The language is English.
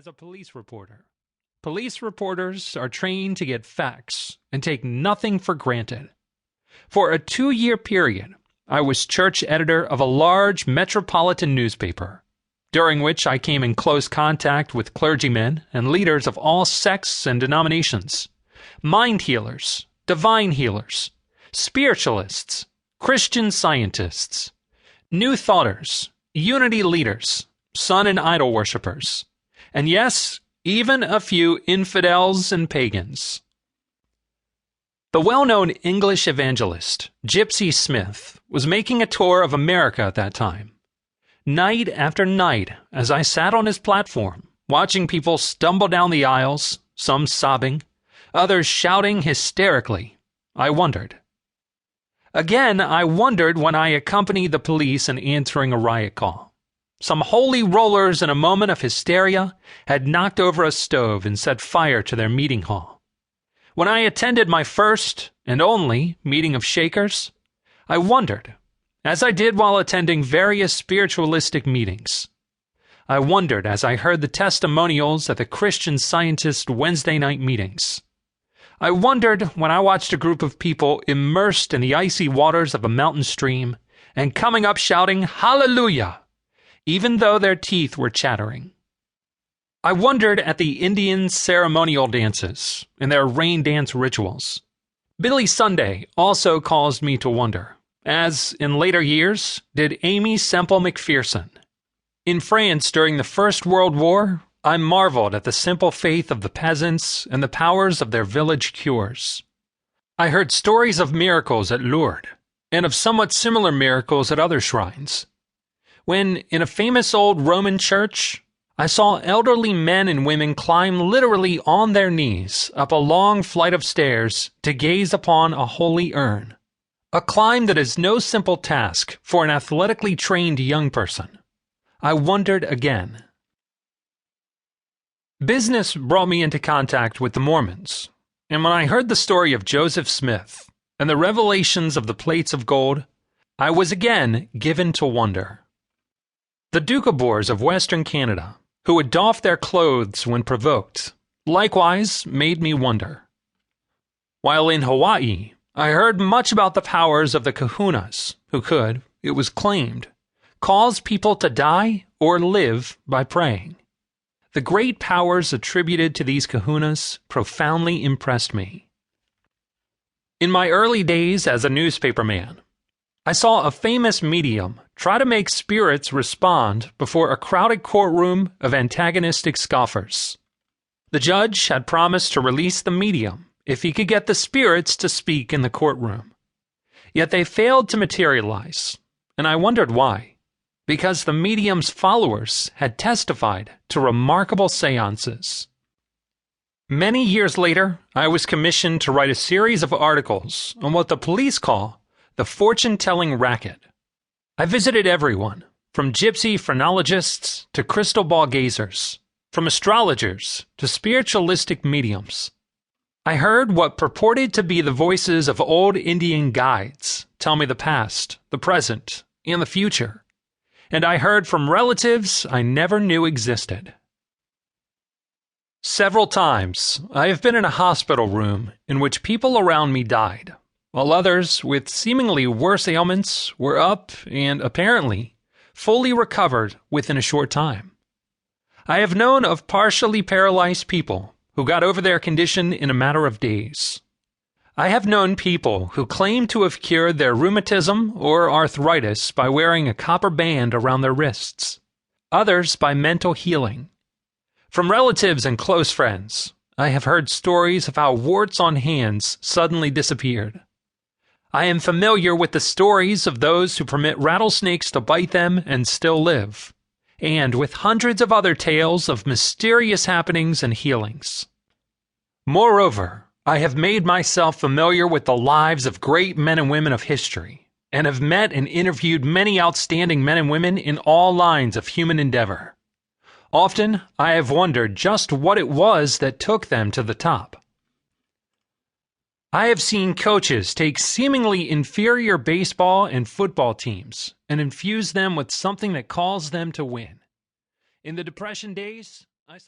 as a police reporter. Police reporters are trained to get facts and take nothing for granted. For a 2-year period, I was church editor of a large metropolitan newspaper, during which I came in close contact with clergymen and leaders of all sects and denominations, mind healers, divine healers, spiritualists, Christian scientists, new thoughters, unity leaders, sun and idol worshippers, and yes, even a few infidels and pagans. The well-known English evangelist, Gypsy Smith, was making a tour of America at that time. Night after night, as I sat on his platform, watching people stumble down the aisles, some sobbing, others shouting hysterically, I wondered. Again, I wondered when I accompanied the police in answering a riot call. Some holy rollers in a moment of hysteria had knocked over a stove and set fire to their meeting hall. When I attended my first and only meeting of Shakers, I wondered, as I did while attending various spiritualistic meetings. I wondered as I heard the testimonials at the Christian Scientist Wednesday night meetings. I wondered when I watched a group of people immersed in the icy waters of a mountain stream and coming up shouting, "Hallelujah!" even though their teeth were chattering. I wondered at the Indian ceremonial dances and their rain dance rituals. Billy Sunday also caused me to wonder, as, in later years, did Amy Semple McPherson. In France during the First World War, I marveled at the simple faith of the peasants and the powers of their village cures. I heard stories of miracles at Lourdes, and of somewhat similar miracles at other shrines. When, in a famous old Roman church, I saw elderly men and women climb literally on their knees up a long flight of stairs to gaze upon a holy urn. A climb that is no simple task for an athletically trained young person. I wondered again. Business brought me into contact with the Mormons, and when I heard the story of Joseph Smith and the revelations of the plates of gold, I was again given to wonder. The Doukhobors of Western Canada, who would doff their clothes when provoked, likewise made me wonder. While in Hawaii, I heard much about the powers of the kahunas, who could, it was claimed, cause people to die or live by praying. The great powers attributed to these kahunas profoundly impressed me. In my early days as a newspaperman, I saw a famous medium try to make spirits respond before a crowded courtroom of antagonistic scoffers. The judge had promised to release the medium if he could get the spirits to speak in the courtroom. Yet they failed to materialize, and I wondered why. Because the medium's followers had testified to remarkable seances. Many years later, I was commissioned to write a series of articles on what the police call the fortune-telling racket. I visited everyone, from gypsy phrenologists to crystal ball gazers, from astrologers to spiritualistic mediums. I heard what purported to be the voices of old Indian guides tell me the past, the present, and the future. And I heard from relatives I never knew existed. Several times, I have been in a hospital room in which people around me died, while others with seemingly worse ailments were up and, apparently, fully recovered within a short time. I have known of partially paralyzed people who got over their condition in a matter of days. I have known people who claim to have cured their rheumatism or arthritis by wearing a copper band around their wrists, others by mental healing. From relatives and close friends, I have heard stories of how warts on hands suddenly disappeared. I am familiar with the stories of those who permit rattlesnakes to bite them and still live, and with hundreds of other tales of mysterious happenings and healings. Moreover, I have made myself familiar with the lives of great men and women of history, and have met and interviewed many outstanding men and women in all lines of human endeavor. Often, I have wondered just what it was that took them to the top. I have seen coaches take seemingly inferior baseball and football teams and infuse them with something that calls them to win. In the Depression days,